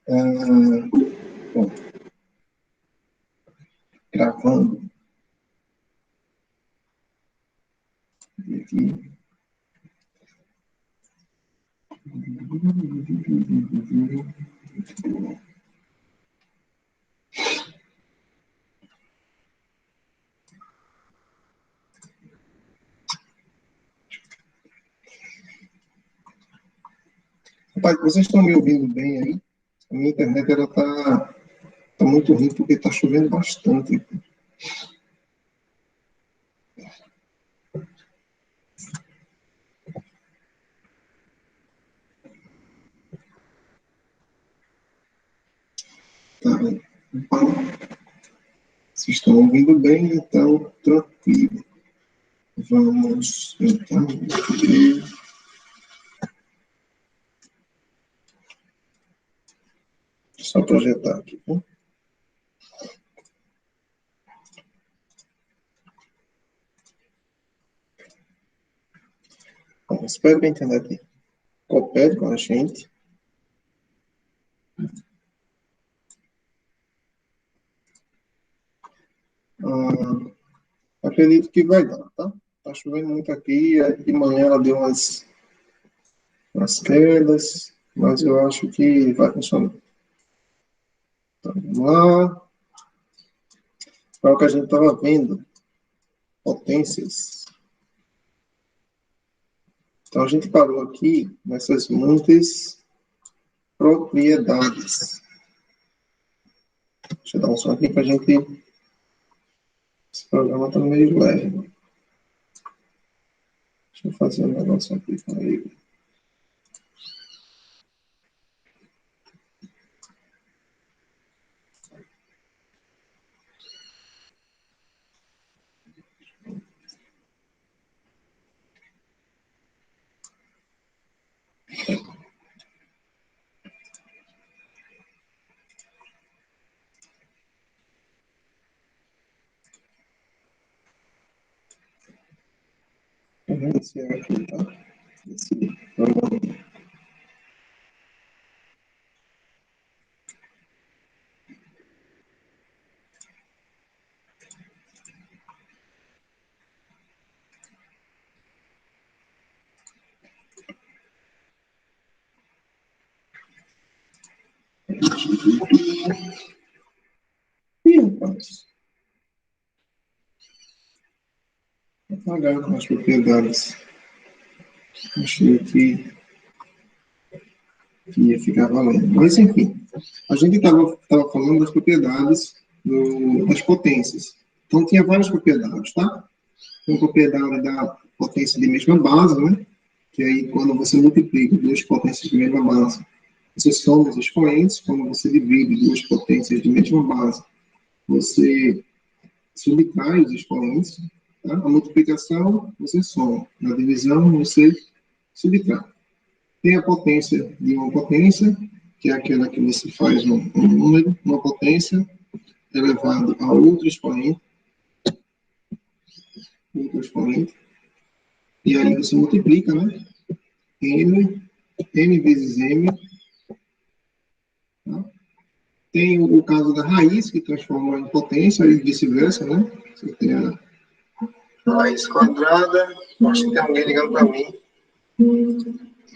Bom, gravando. E aqui. Rapaz, vocês estão me ouvindo bem aí? A minha internet ela tá muito ruim porque está chovendo bastante. Tá bem. Então, se estão ouvindo bem, então tranquilo. Vamos então ver. Só projetar aqui, tá? Bom, espero que a internet coopere com a gente. Ah, acredito que vai dar, tá? Tá chovendo muito aqui. De manhã ela deu umas quedas, mas eu acho que vai funcionar. Então, vamos lá. Para o que a gente estava vendo, potências. Então, a gente parou aqui nessas muitas propriedades. Deixa eu dar um som aqui para a gente. Esse programa está meio leve. Deixa eu fazer um negócio aqui com ele. Vou iniciar aqui, tá? Esse programa. Ih, rapaz. Apagar com as propriedades. Achei que ia ficar valendo. Mas, enfim, a gente estava falando das propriedades das potências. Então, tinha várias propriedades, tá? Tem propriedade da potência de mesma base, né? Que aí, quando você multiplica duas potências de mesma base, você soma os expoentes. Quando você divide duas potências de mesma base, você subtrai os expoentes. Tá? A multiplicação, você soma. Na divisão, você subtrai. Tem a potência de uma potência, que é aquela que você faz um número, uma potência elevado a outro expoente, e aí você multiplica, né? M vezes M. Tá? Tem o caso da raiz, que transforma em potência, e vice-versa, né? Você tem a raiz quadrada. Acho que tem alguém ligando para mim.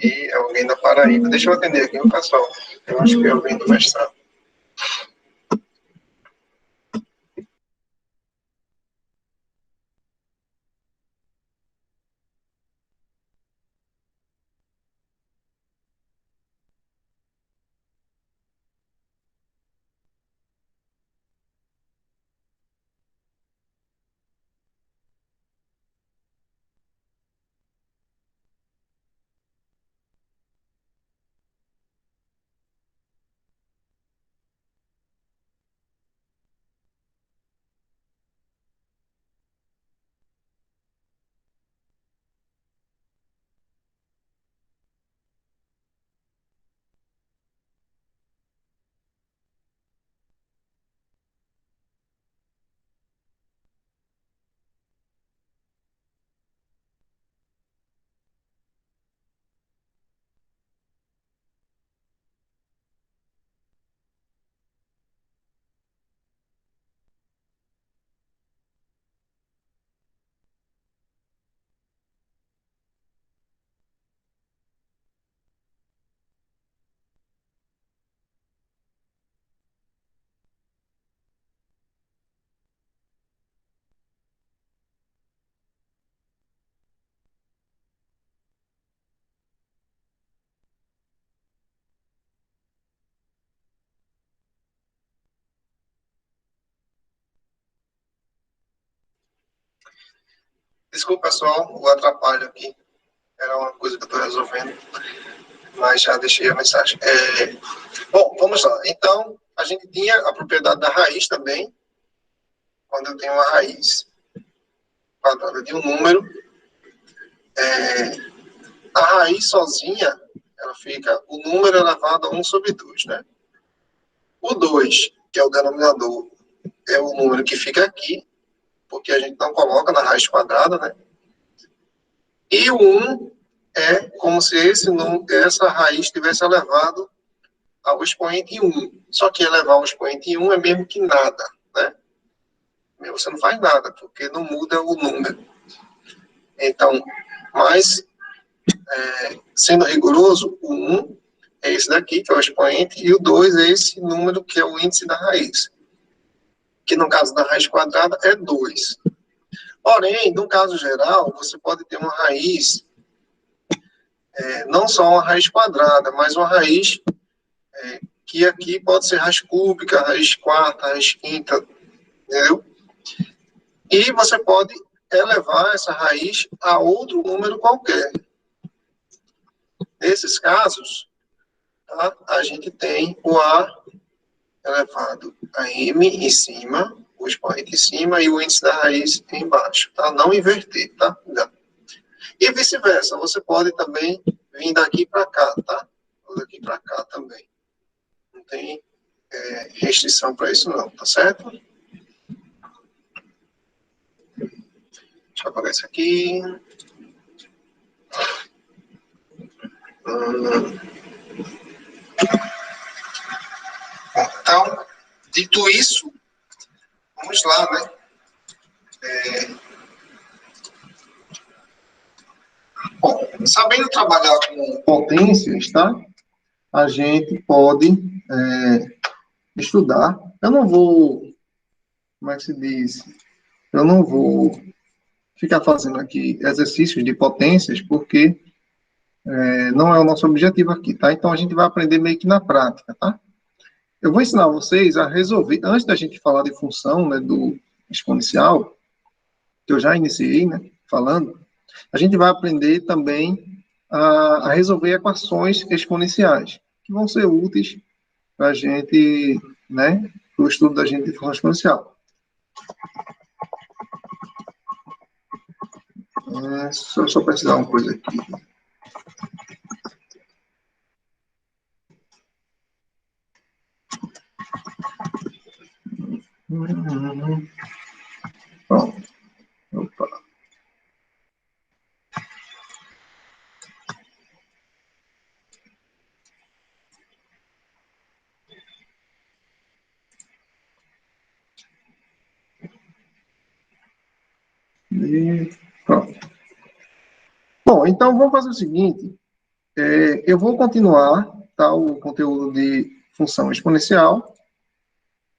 E alguém da Paraíba. Deixa eu atender aqui, o pessoal. Eu acho que é alguém do mestrado. Desculpa, pessoal, o atrapalho aqui. Era uma coisa que eu estou resolvendo, mas já deixei a mensagem. Bom, vamos lá. Então, a gente tinha a propriedade da raiz também, quando eu tenho uma raiz quadrada de um número. A raiz sozinha, ela fica o número elevado a 1 sobre 2, né? O 2, que é o denominador, é o número que fica aqui, porque a gente não coloca na raiz quadrada, né? E o 1 é como se essa raiz tivesse elevado ao expoente 1. Só que elevar ao expoente 1 é mesmo que nada, né? Você não faz nada, porque não muda o número. Então, mas, sendo rigoroso, o 1 é esse daqui, que é o expoente, e o 2 é esse número que é o índice da raiz, que no caso da raiz quadrada é 2. Porém, no caso geral, você pode ter uma raiz, não só uma raiz quadrada, mas uma raiz que aqui pode ser raiz cúbica, raiz quarta, raiz quinta, entendeu? E você pode elevar essa raiz a outro número qualquer. Nesses casos, tá, a gente tem o A elevado a M em cima, o expoente em cima e o índice da raiz embaixo, tá? Não inverter, tá? Não. E vice-versa, você pode também vir daqui para cá, tá? Ou daqui para cá também. Não tem restrição para isso não, tá certo? Deixa eu apagar isso aqui. Então, dito isso, vamos lá, né? Bom, sabendo trabalhar com potências, tá? A gente pode estudar. Eu não vou, como é que se diz? Eu não vou ficar fazendo aqui exercícios de potências, porque não é o nosso objetivo aqui, tá? Então, a gente vai aprender meio que na prática, tá? Eu vou ensinar vocês a resolver, antes da gente falar de função, né, do exponencial, que eu já iniciei, né, falando, a gente vai aprender também a resolver equações exponenciais, que vão ser úteis para a gente, né, para o estudo da gente de função exponencial. Só precisar uma coisa aqui. Pronto. Opa. E pronto. Bom, então vamos fazer o seguinte. Eu vou continuar, tá, o conteúdo de função exponencial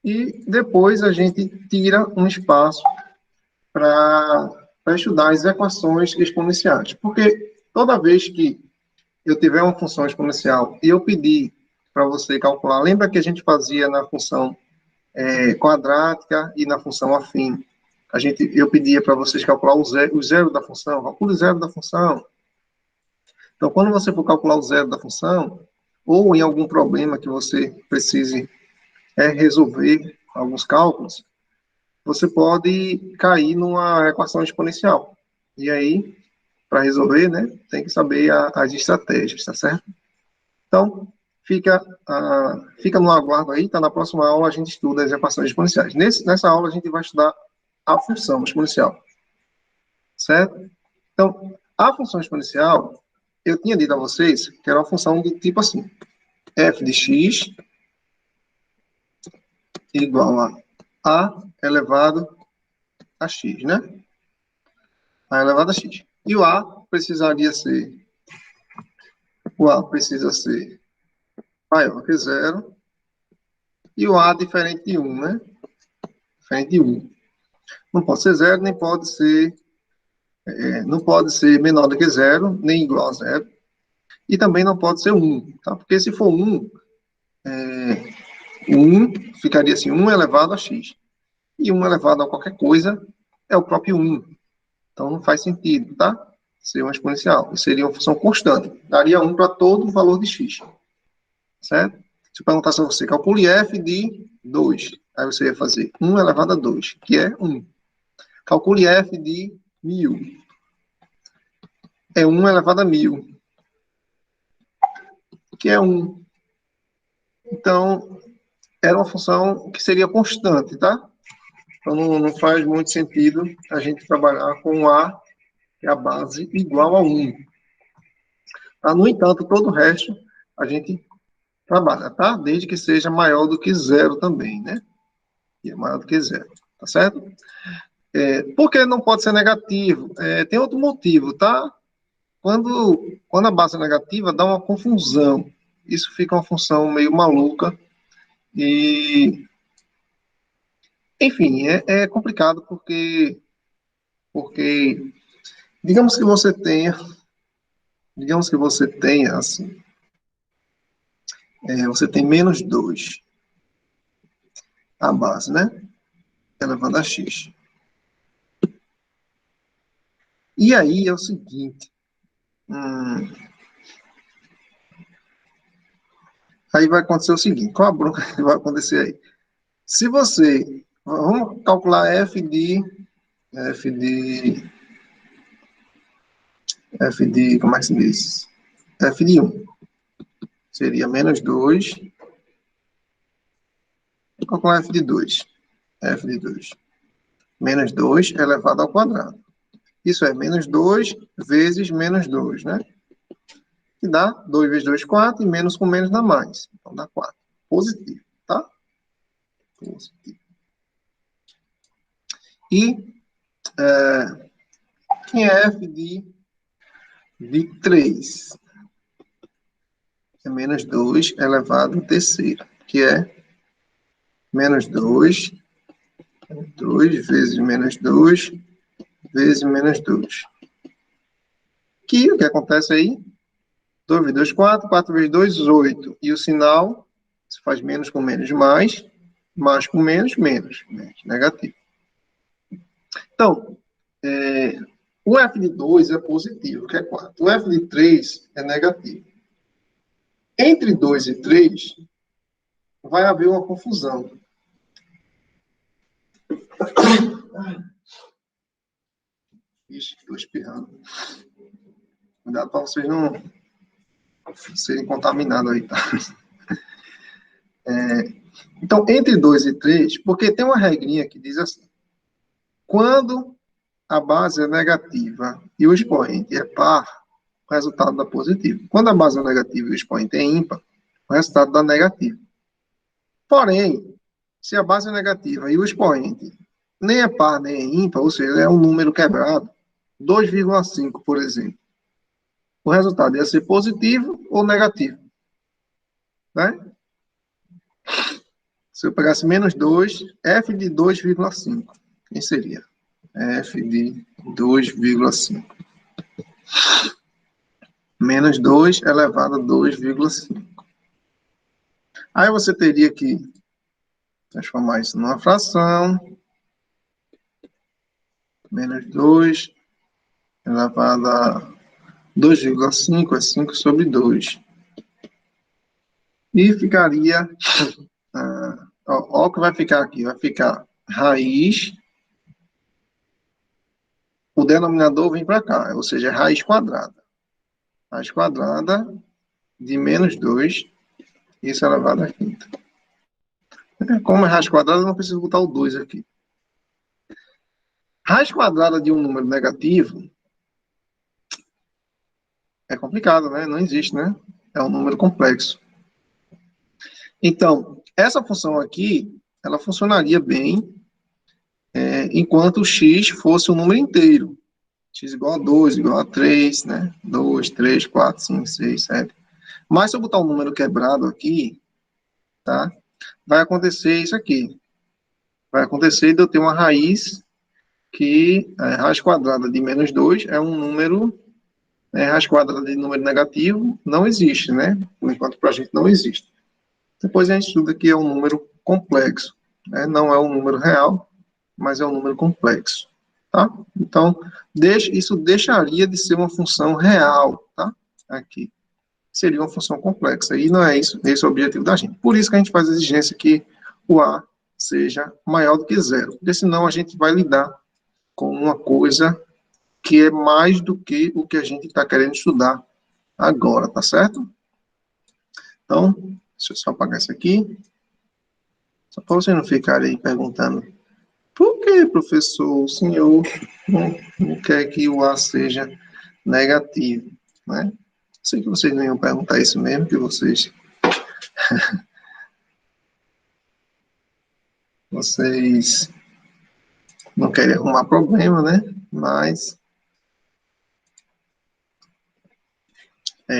e depois a gente tira um espaço para estudar as equações exponenciais. Porque toda vez que eu tiver uma função exponencial e eu pedir para você calcular, lembra que a gente fazia na função quadrática e na função afim? Eu pedia para vocês calcular o zero da função, calcule o zero da função. Então, quando você for calcular o zero da função, ou em algum problema que você precise resolver alguns cálculos, você pode cair numa equação exponencial. E aí, para resolver, né, tem que saber as estratégias, tá certo? Então, fica no aguardo aí, tá? Na próxima aula a gente estuda as equações exponenciais. Nessa aula a gente vai estudar a função exponencial, certo? Então, a função exponencial, eu tinha dito a vocês que era uma função do tipo assim, f de x igual a elevado a x, né? A elevado a x. E o a precisa ser maior que zero, e o a diferente de 1, né? Diferente de 1. Não pode ser zero, nem pode ser não pode ser menor do que zero, nem igual a zero, e também não pode ser 1, tá? Porque se for 1, 1 ficaria assim, 1 elevado a x. E 1 elevado a qualquer coisa é o próprio 1. Então, não faz sentido, tá? Ser uma exponencial. Seria uma função constante. Daria 1 para todo o valor de x. Certo? Se eu perguntasse a você, calcule f de 2. Aí você ia fazer 1 elevado a 2, que é 1. Calcule f de 1000. É 1 elevado a 1000, que é 1. Então, era uma função que seria constante, tá? Então, não faz muito sentido a gente trabalhar com A, que é a base, igual a 1. Tá? No entanto, todo o resto a gente trabalha, tá? Desde que seja maior do que 0 também, né? E é maior do que 0, tá certo? Por que não pode ser negativo? Tem outro motivo, tá? Quando a base é negativa, dá uma confusão. Isso fica uma função meio maluca. E, enfim, é complicado porque, digamos que você tenha, assim, você tem menos 2, a base, né? Elevado a x. E aí é o seguinte, aí vai acontecer o seguinte, qual a bronca que vai acontecer aí? Se você, vamos calcular como é que se diz? F de 1. Seria menos 2. Vou calcular F de 2. F de 2. Menos 2 elevado ao quadrado. Isso é menos 2 vezes menos 2, né? Que dá 2 vezes 2, 4, e menos com menos dá mais. Então dá 4. Positivo, tá? Positivo. E quem é F de 3? É menos 2 elevado à terceira, que é menos 2 vezes menos 2 vezes menos 2. Que o que acontece aí? 2 vezes 2, 4, 4 vezes 2, 8. E o sinal se faz menos com menos mais, mais com menos, menos, negativo. Então, o F de 2 é positivo, que é 4. O F de 3 é negativo. Entre 2 e 3, vai haver uma confusão. Ixi, estou espirrando. Cuidado para vocês não serem contaminados aí, tá? Então, entre 2 e 3, porque tem uma regrinha que diz assim, quando a base é negativa e o expoente é par, o resultado dá positivo. Quando a base é negativa e o expoente é ímpar, o resultado dá negativo. Porém, se a base é negativa e o expoente nem é par nem é ímpar, ou seja, é um número quebrado, 2,5, por exemplo, o resultado ia ser positivo ou negativo, né? Se eu pegasse menos 2, f de 2,5, quem seria? F de 2,5. Menos 2 elevado a 2,5. Aí você teria que transformar isso numa fração. Menos 2 elevado a 2,5 é 5 sobre 2. E ficaria... ó o que vai ficar aqui. Vai ficar raiz. O denominador vem para cá. Ou seja, é raiz quadrada. Raiz quadrada de menos 2. Isso elevado a quinta. Como é raiz quadrada, eu não preciso botar o 2 aqui. Raiz quadrada de um número negativo é complicado, né? Não existe, né? É um número complexo. Então, essa função aqui, ela funcionaria bem enquanto x fosse um número inteiro. X igual a 2, igual a 3, né? 2, 3, 4, 5, 6, 7. Mas se eu botar um número quebrado aqui, tá? Vai acontecer isso aqui. Vai acontecer de eu ter uma raiz que a raiz quadrada de menos 2 é um número, raiz quadrada de número negativo não existe, né? Por enquanto, para a gente não existe. Depois a gente estuda que é um número complexo, né? Não é um número real, mas é um número complexo. tá? Então, isso deixaria de ser uma função real, tá? Aqui. Seria uma função complexa, e não é isso, esse é o objetivo da gente. Por isso que a gente faz a exigência que o A seja maior do que zero, porque senão a gente vai lidar com uma coisa que é mais do que o que a gente está querendo estudar agora, tá certo? Então, deixa eu só apagar isso aqui, só para você não ficar aí perguntando por que, professor, o senhor não quer que o A seja negativo, né? Sei que vocês não iam perguntar isso mesmo, que vocês não querem arrumar problema, né? Mas,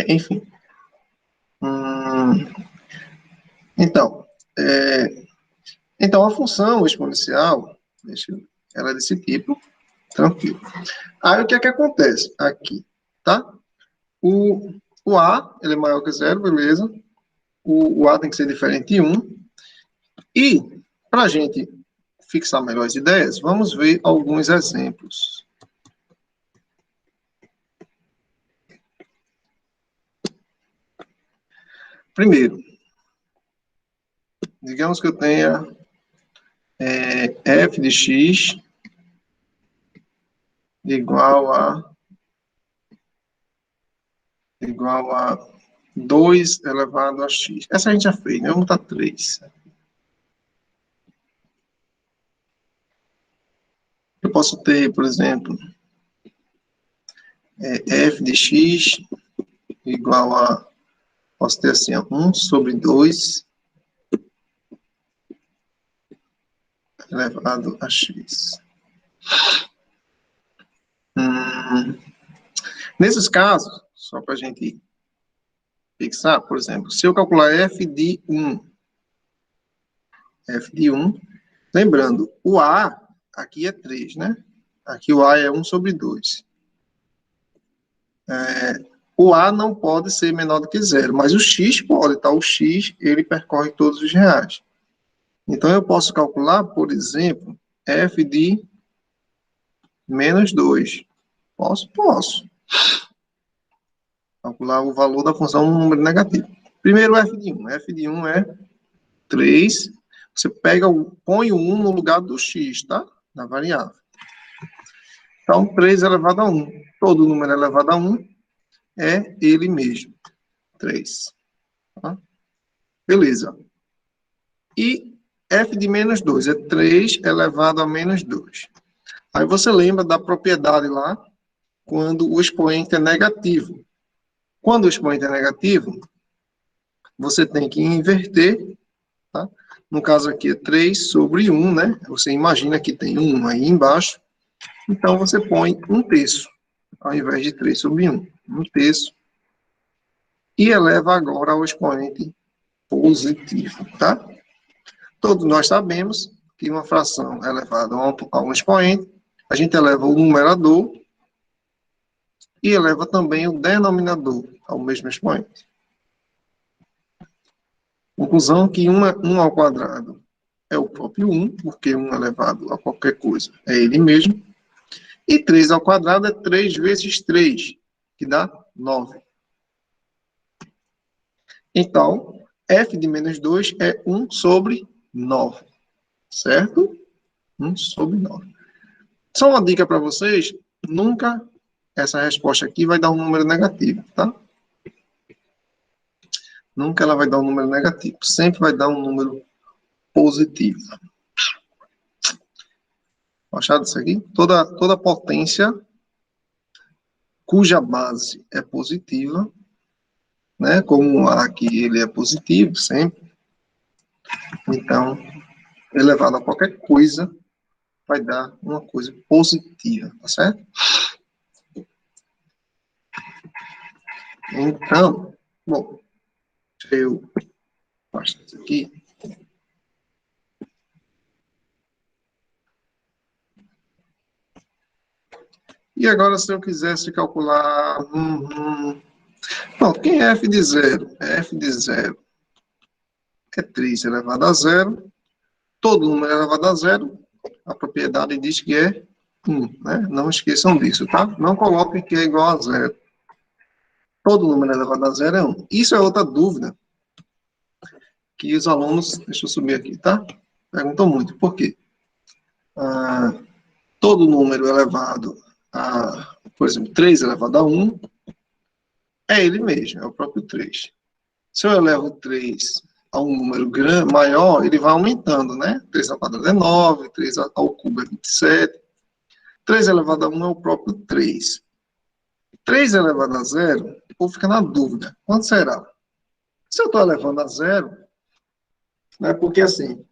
enfim. Então, então, a função exponencial, ela é desse tipo, tranquilo. Aí, o que é que acontece aqui, tá? O A, ele é maior que zero, beleza? O A tem que ser diferente de 1. E, para a gente fixar melhores ideias, vamos ver alguns exemplos. Primeiro, digamos que eu tenha f de x igual a 2 elevado a x. Essa a gente já fez, né? Vamos botar 3. Eu posso ter, por exemplo, f de x igual a, posso ter assim, 1 sobre 2 elevado a x. Nesses casos, só para a gente fixar, por exemplo, se eu calcular f de 1, lembrando, o a aqui é 3, né? Aqui o a é 1 sobre 2. O a não pode ser menor do que zero, mas o x pode, tá? O x, ele percorre todos os reais. Então, eu posso calcular, por exemplo, f de menos 2. Posso. Calcular o valor da função no número negativo. Primeiro, f de 1. F de 1 é 3. Você põe o 1 no lugar do x, tá? Da variável. Então, 3 elevado a 1. Todo número elevado a 1 é ele mesmo. 3. Tá? Beleza. E f de menos 2 é 3 elevado a menos 2. Aí você lembra da propriedade lá, quando o expoente é negativo. Quando o expoente é negativo, você tem que inverter, tá? No caso aqui é 3 sobre 1, né? Você imagina que tem 1 aí embaixo. Então, você põe 1/3, ao invés de 3 sobre 1. 1/3. E eleva agora ao expoente positivo, tá? Todos nós sabemos que uma fração elevada a um expoente, a gente eleva o numerador e eleva também o denominador ao mesmo expoente. Conclusão que 1 ao quadrado é o próprio 1, porque 1 elevado a qualquer coisa é ele mesmo. E 3 ao quadrado é 3 vezes 3, que dá 9. Então, f de menos 2 é 1 sobre 9. Certo? 1 sobre 9. Só uma dica para vocês, nunca essa resposta aqui vai dar um número negativo, tá? Nunca ela vai dar um número negativo, sempre vai dar um número positivo. Acharam isso aqui? Toda potência cuja base é positiva, né? Como aqui ele é positivo sempre, então, elevado a qualquer coisa, vai dar uma coisa positiva, tá certo? Então, bom, deixa eu baixar isso aqui. E agora, se eu quisesse calcular... Bom, quem é f de 0? F de 0 é 3 elevado a 0. Todo número elevado a 0, a propriedade diz que é 1, né? Não esqueçam disso, tá? Não coloquem que é igual a 0. Todo número elevado a 0 é 1. Isso é outra dúvida que os alunos, deixa eu subir aqui, tá? Perguntam muito. Por quê? Todo número elevado a, por exemplo, 3 elevado a 1 é ele mesmo, é o próprio 3. Se eu elevo 3 a um número grande, maior, ele vai aumentando, né? 3 ao quadrado é 9, 3 ao cubo é 27. 3 elevado a 1 é o próprio 3. 3 elevado a 0, ou fica na dúvida, quanto será? Se eu estou elevando a 0, né, porque assim,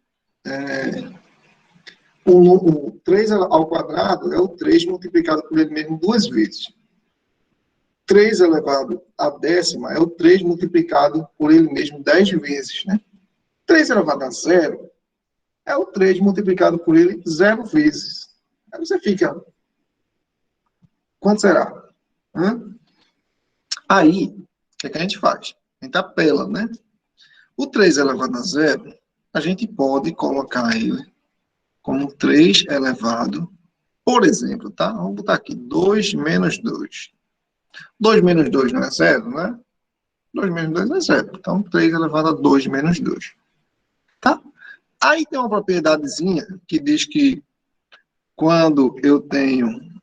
o 3 ao quadrado é o 3 multiplicado por ele mesmo 2 vezes. 3 elevado a décima é o 3 multiplicado por ele mesmo 10 vezes, né? 3 elevado a 0 é o 3 multiplicado por ele 0 vezes. Aí você fica, quanto será? Aí, o que a gente faz? A gente apela, né? O 3 elevado a 0, a gente pode colocar ele como 3 elevado, por exemplo, tá? Vamos botar aqui, 2 menos 2. 2 menos 2 não é 0, né? 2 menos 2 é 0. Então, 3 elevado a 2 menos 2. Tá? Aí tem uma propriedadezinha que diz que quando eu tenho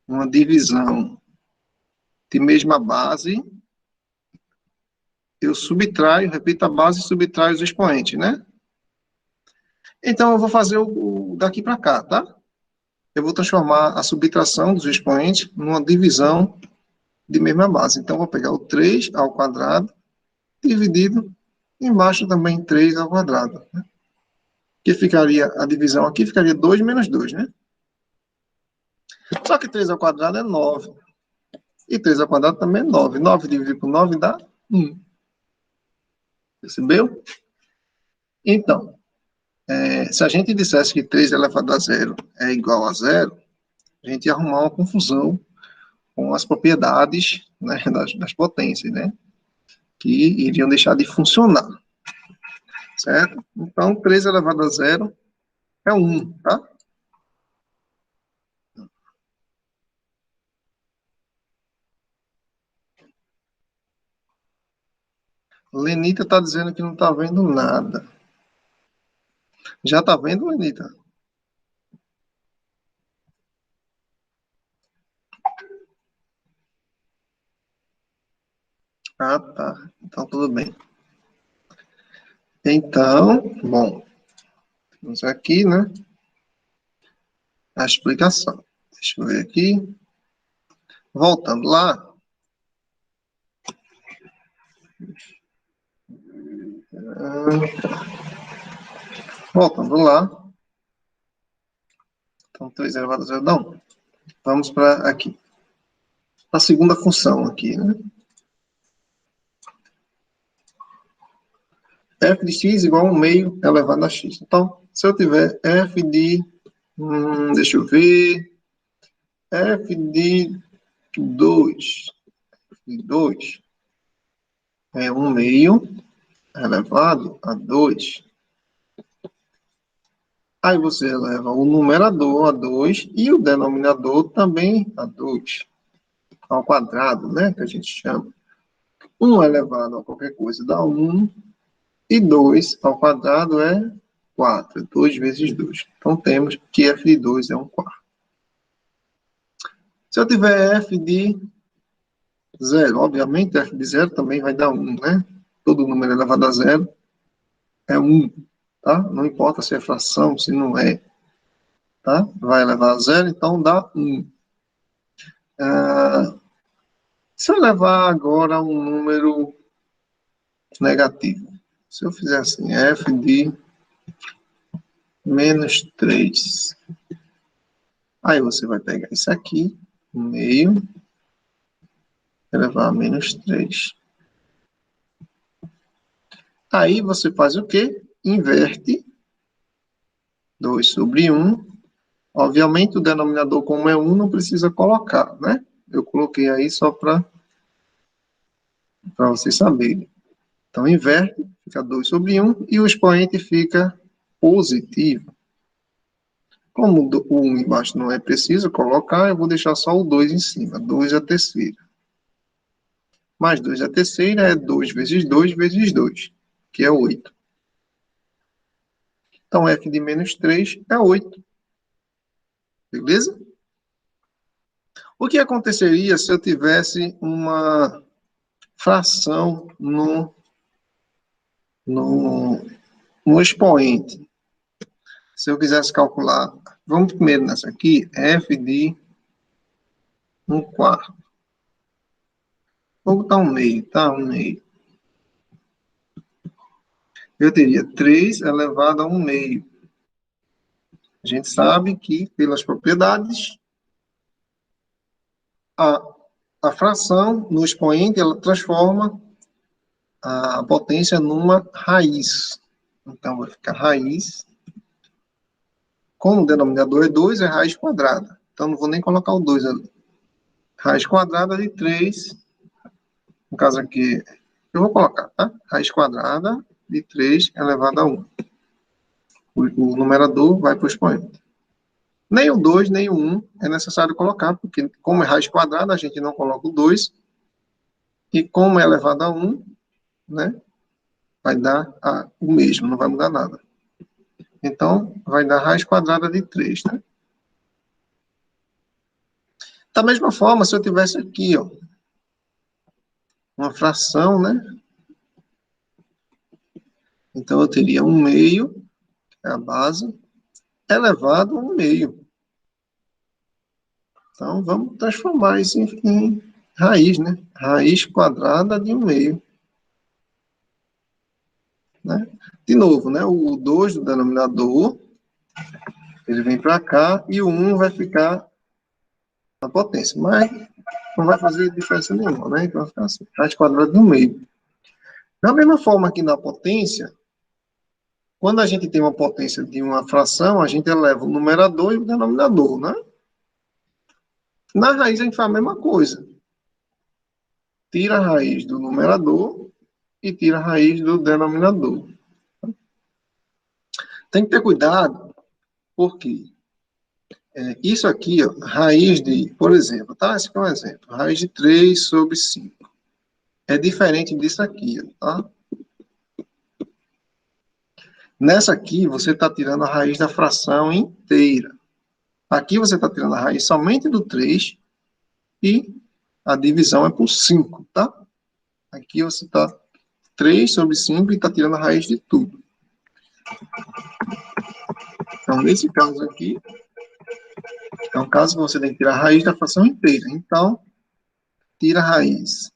uma divisão de mesma base, eu subtraio, repito a base e subtraio os expoentes, né? Então, eu vou fazer o daqui para cá, tá? Eu vou transformar a subtração dos expoentes numa divisão de mesma base. Então, eu vou pegar o 3 ao quadrado, dividido, embaixo também 3 ao quadrado. Né? Que ficaria, a divisão aqui ficaria 2 menos 2, né? Só que 3 ao quadrado é 9. E 3 ao quadrado também é 9. 9 dividido por 9 dá 1. Percebeu? Então, se a gente dissesse que 3 elevado a 0 é igual a 0, a gente ia arrumar uma confusão com as propriedades, né, das potências, né? Que iriam deixar de funcionar. Certo? Então, 3 elevado a 0 é 1, tá? Lenita está dizendo que não está vendo nada. Já está vendo, Lenita? Ah, tá. Então, tudo bem. Então, bom, temos aqui, né, a explicação. Deixa eu ver aqui. Voltando lá. Voltando lá. Então, 3 elevado a 0, não. Vamos para aqui. A segunda função aqui, né? F de x igual a 1 meio elevado a x. Então, se eu tiver f de, deixa eu ver, f de 2, é 1 meio elevado a 2. Aí você eleva o numerador a 2 e o denominador também a 2. Ao quadrado, né, que a gente chama. 1 elevado a qualquer coisa dá 1. E 2 ao quadrado é 4. 2 vezes 2. Então, temos que f de 2 é 1 quarto. Se eu tiver f de 0, obviamente, f de 0 também vai dar 1, né? Todo número elevado a 0 é 1, tá? Não importa se é fração, se não é, tá? Vai elevar a 0, então dá 1. Se eu levar agora um número negativo, se eu fizer assim, f de menos 3, aí você vai pegar isso aqui, meio, elevar a menos 3. Aí você faz o quê? Inverte 2 sobre 1. Obviamente, o denominador, como é 1, não precisa colocar, né? Eu coloquei aí só para vocês saberem. Então, inverte, fica 2 sobre 1, e o expoente fica positivo. Como o 1 embaixo não é preciso colocar, eu vou deixar só o 2 em cima. 2 é a terceira. Mais 2 é a terceira, é 2 vezes 2 vezes 2, que é 8. Então, f de menos 3 é 8. Beleza? O que aconteceria se eu tivesse uma fração no expoente? Se eu quisesse calcular, vamos primeiro nessa aqui, f de 1/4. Vou botar 1 meio, tá? 1 meio. Eu teria 3 elevado a 1 meio. A gente sabe que, pelas propriedades, a fração no expoente, ela transforma a potência numa raiz. Então, vai ficar raiz. Como o denominador é 2, é raiz quadrada. Então, não vou nem colocar o 2 ali. Raiz quadrada de 3. No caso aqui, eu vou colocar, tá? Raiz quadrada de 3 elevado a 1. O numerador vai para o expoente. Nem o 2, nem o 1 é necessário colocar, porque como é raiz quadrada, a gente não coloca o 2. E como é elevado a 1, né, vai dar o mesmo, não vai mudar nada. Então, vai dar raiz quadrada de 3, né? Da mesma forma, se eu tivesse aqui, ó, uma fração, né? Então, eu teria 1 meio, que é a base, elevado a 1 meio. Então, vamos transformar isso em raiz, né? Raiz quadrada de 1 meio. Né? De novo, né? O 2 do denominador, ele vem para cá, e o 1 vai ficar na potência. Mas não vai fazer diferença nenhuma, né? Então, vai ficar assim, raiz quadrada de 1 meio. Da mesma forma que na potência, quando a gente tem uma potência de uma fração, a gente eleva o numerador e o denominador, né? Na raiz, a gente faz a mesma coisa. Tira a raiz do numerador e tira a raiz do denominador. Tem que ter cuidado, porque isso aqui, ó, raiz de, por exemplo, tá? Esse aqui é um exemplo. Raiz de 3 sobre 5. É diferente disso aqui, tá? Nessa aqui, você está tirando a raiz da fração inteira. Aqui você está tirando a raiz somente do 3 e a divisão é por 5, tá? Aqui você está 3 sobre 5 e está tirando a raiz de tudo. Então, nesse caso aqui, é um caso que você tem que tirar a raiz da fração inteira. Então, tira a raiz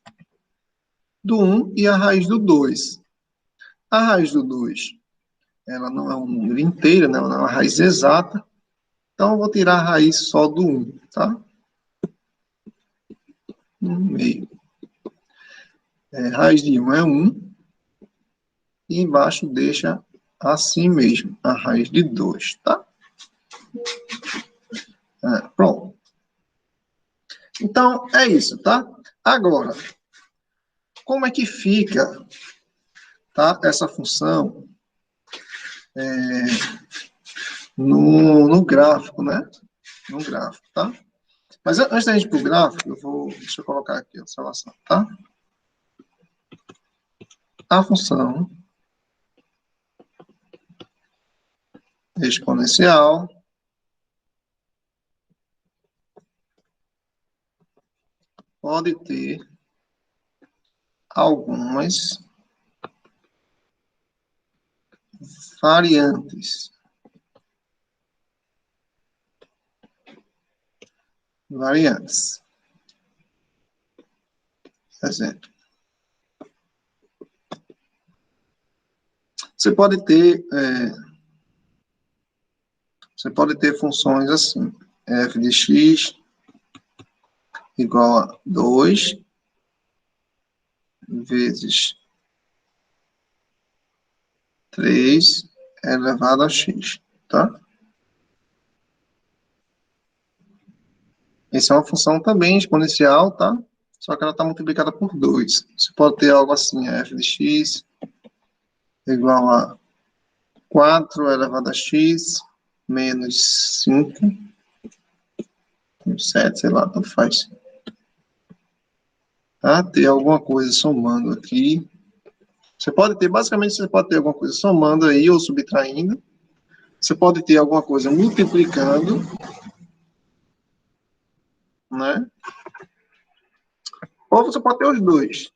do 1 e a raiz do 2. A raiz do 2, ela não é um número inteiro, né? Ela não é uma raiz exata. Então, eu vou tirar a raiz só do 1, tá? 1 meio. Raiz de 1 é 1. E embaixo deixa assim mesmo, a raiz de 2, tá? Pronto. Então, é isso, tá? Agora, como é que fica, tá, essa função no gráfico, né? No gráfico, tá? Mas antes da gente ir para o gráfico, deixa eu colocar aqui a observação, tá? A função exponencial pode ter algumas variantes. Exemplo. Você pode ter funções assim, f de x igual a 2 vezes 3 elevado a x, tá? Essa é uma função também exponencial, tá? Só que ela está multiplicada por 2. Você pode ter algo assim, f de x igual a 4 elevado a x menos 5, 7, sei lá, tanto faz. Tá? Ter alguma coisa somando aqui. Você pode ter, basicamente, você pode ter alguma coisa somando aí ou subtraindo. Você pode ter alguma coisa multiplicando, né? Ou você pode ter os dois.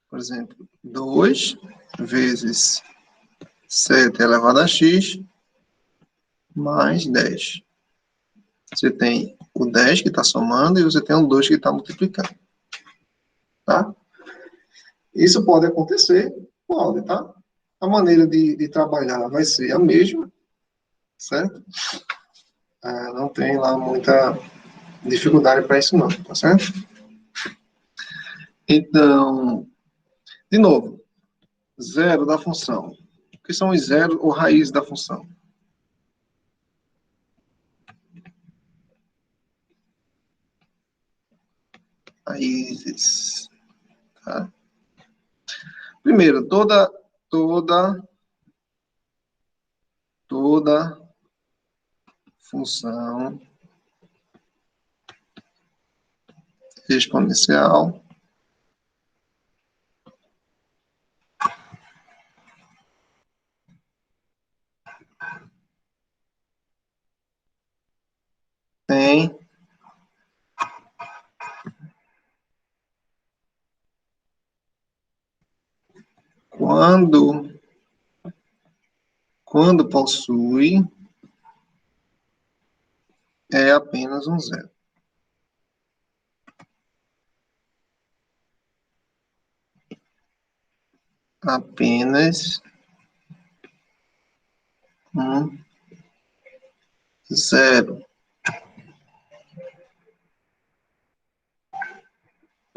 Por exemplo, 2 vezes 7 elevado a x mais 10. Você tem o 10 que está somando e você tem o 2 que está multiplicando. Tá? Isso pode acontecer? Pode, tá? A maneira de trabalhar vai ser a mesma, certo? Não tem lá muita dificuldade para isso não, tá certo? Então, de novo, zero da função. O que são os zeros ou raiz da função? Raízes. Tá? Primeiro, toda função exponencial tem quando possui é apenas um zero. Apenas um zero.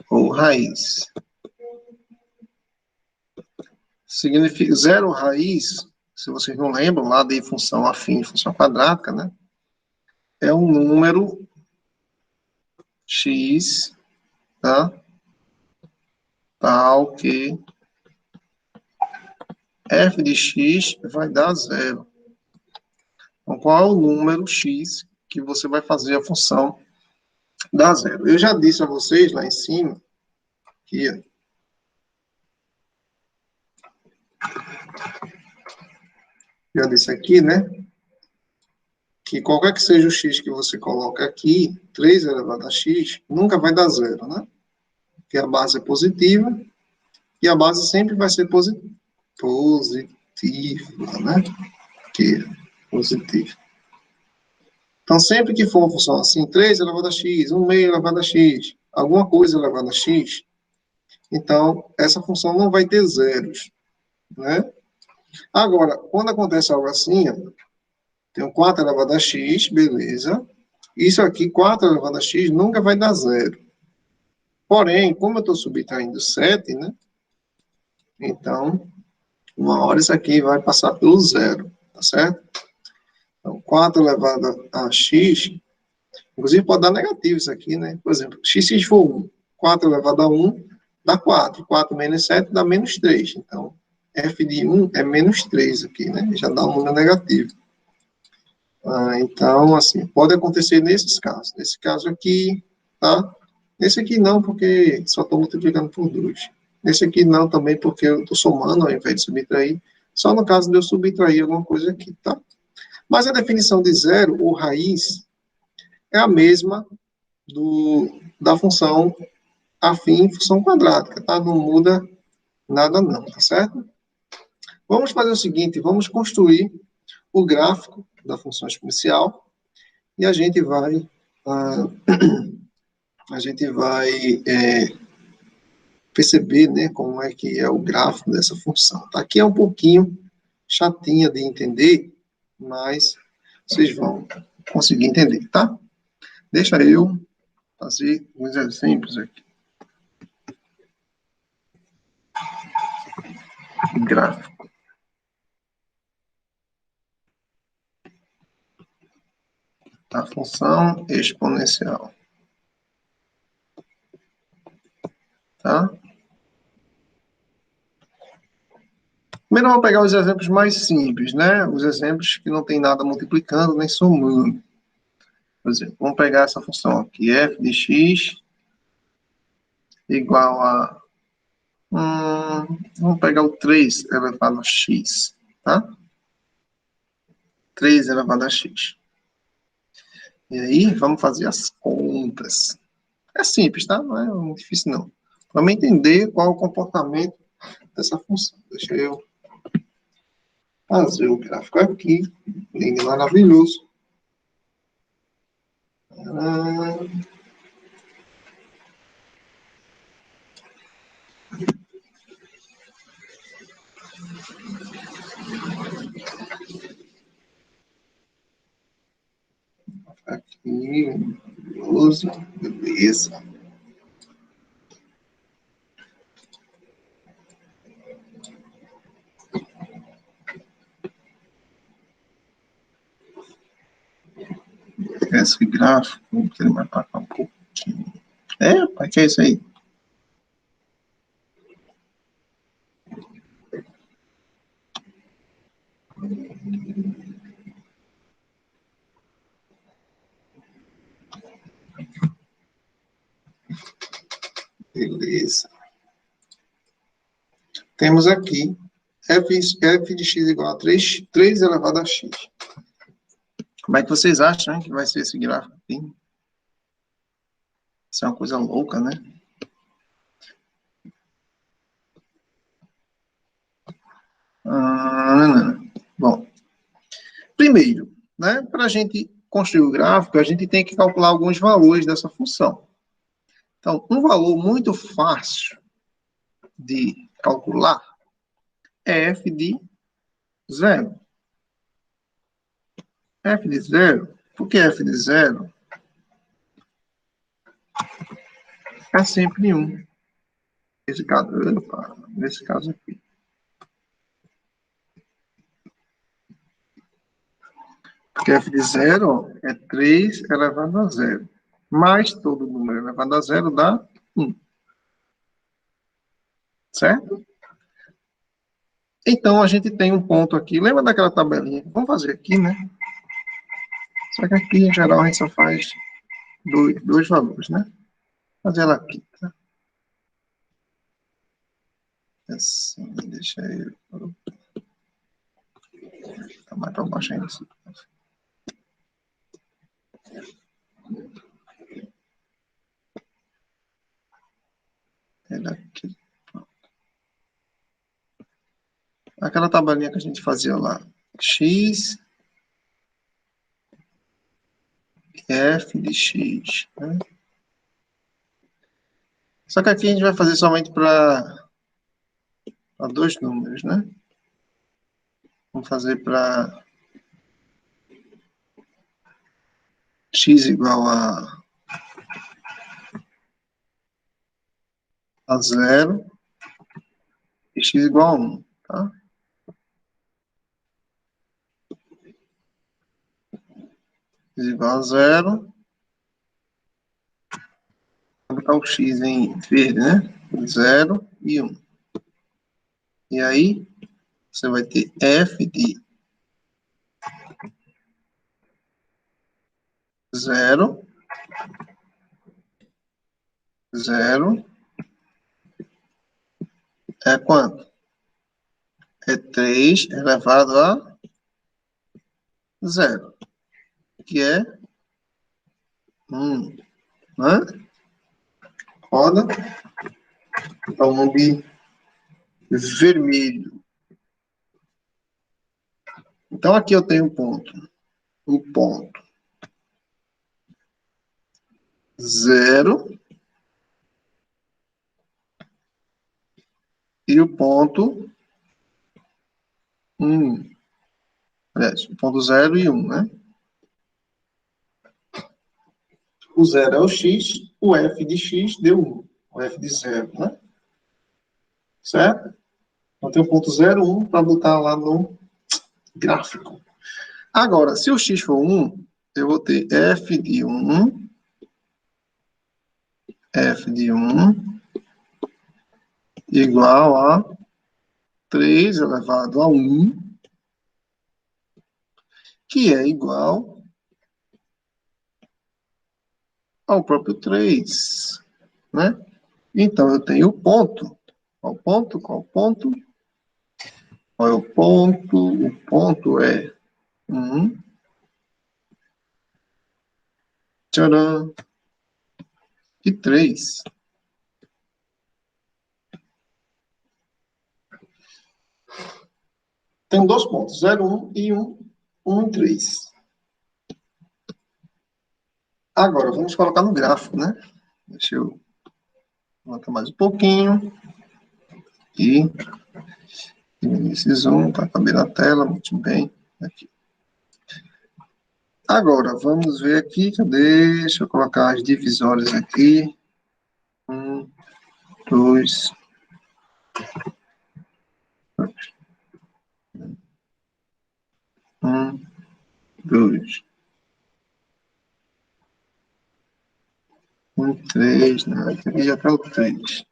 Ou raiz. Significa zero raiz, se vocês não lembram, lá de função afim, função quadrática, né? É um número x, tá? Tal que f de x vai dar zero. Então, qual é o número x que você vai fazer a função dar zero? Eu já disse a vocês lá em cima que já disse aqui, né? Que qualquer que seja o x que você coloca aqui, 3 elevado a x, nunca vai dar zero, né? Porque a base é positiva e a base sempre vai ser positiva, né? Que é positivo. Então, sempre que for uma função assim, 3 elevado a x, 1 meio elevado a x, alguma coisa elevada a x, então, essa função não vai ter zeros, né? Agora, quando acontece algo assim, tem um 4 elevado a x, beleza. Isso aqui, 4 elevado a x, nunca vai dar zero. Porém, como eu estou subtraindo 7, né? Então, uma hora isso aqui vai passar pelo zero, tá certo? Então, 4 elevado a x, inclusive pode dar negativo isso aqui, né? Por exemplo, x for 1, 4 elevado a 1 dá 4. 4 menos 7 dá menos 3. Então, f de 1 é menos 3 aqui, né? Já dá um número negativo. Então, assim, pode acontecer nesses casos. Nesse caso aqui, tá? Nesse aqui não, porque só estou multiplicando por 2. Nesse aqui não também, porque eu estou somando ao invés de subtrair. Só no caso de eu subtrair alguma coisa aqui, tá? Mas a definição de zero, ou raiz, é a mesma da função afim função quadrática, tá? Não muda nada não, tá certo? Vamos fazer o seguinte, vamos construir o gráfico da função exponencial e a gente vai perceber, né, como é que é o gráfico dessa função. Tá? Aqui é um pouquinho chatinha de entender, mas vocês vão conseguir entender, tá? Deixa eu fazer uns exemplos aqui. Gráfico. A função exponencial. Tá? Primeiro, eu vou pegar os exemplos mais simples, né? Os exemplos que não tem nada multiplicando nem somando. Por exemplo, vamos pegar essa função aqui, f de x igual a... vamos pegar o 3 elevado a x, tá? 3 elevado a x. E aí, vamos fazer as contas. É simples, tá? Não é muito difícil, não. Vamos entender qual é o comportamento dessa função. Deixa eu fazer o gráfico aqui. Lindo, maravilhoso. Aqui, maravilhoso. Beleza. Esse gráfico, vamos ele vai para cá um pouquinho. É, pai, que é isso aí? Beleza. Temos aqui f de x igual a 3 elevado a x. Como é que vocês acham, hein, que vai ser esse gráfico aqui? Isso é uma coisa louca, né? Bom, primeiro, né, para a gente construir o gráfico, a gente tem que calcular alguns valores dessa função. Então, um valor muito fácil de calcular é f de 0. F de 0, por que f de 0 é sempre 1. Nesse caso aqui. Porque f de 0 é 3 elevado a 0. Mais todo número elevado a 0 dá 1. Certo? Então, a gente tem um ponto aqui. Lembra daquela tabelinha? Vamos fazer aqui, né? Só que aqui, em geral, a gente só faz dois valores, né? Vou fazer ela aqui, tá? Assim, deixa eu... Tá mais para baixo ainda. Assim. É daqui. Aquela tabelinha que a gente fazia lá. X, F de X. Né? Só que aqui a gente vai fazer somente para dois números, né? Vamos fazer para x igual a 0 e x igual a 1, tá? X igual a 0. Vou botar o x em verde, né? 0 e 1. E aí, você vai ter f de 0, 0, é quanto? É 3 elevado a 0, que é 1, né? Roda, dá o nome vermelho. Então, aqui eu tenho um ponto. O ponto 0 e o ponto 1. Aliás, o ponto 0 e 1, né? O 0 é o x, o f de x deu 1. O f de 0, né? Certo? Então, tem o ponto 0, 1 para botar lá no gráfico. Agora, se o x for 1, eu vou ter f de 1, igual a 3 elevado a 1, que é igual ao próprio 3, né? Então, eu tenho o ponto. Qual ponto? Qual ponto? Qual é o ponto? O ponto é 1. Tcharam! E 3. Tem dois pontos, 0, 1 e 1, 1 e 3. Agora, vamos colocar no gráfico, né? Deixa eu levantar mais um pouquinho. E diminuir esse zoom para caber na tela, muito bem. Aqui. Agora, vamos ver aqui, cadê? Deixa eu colocar as divisórias aqui. 1, 2, 1, 2, 1, 3, né? Aqui já está o 3.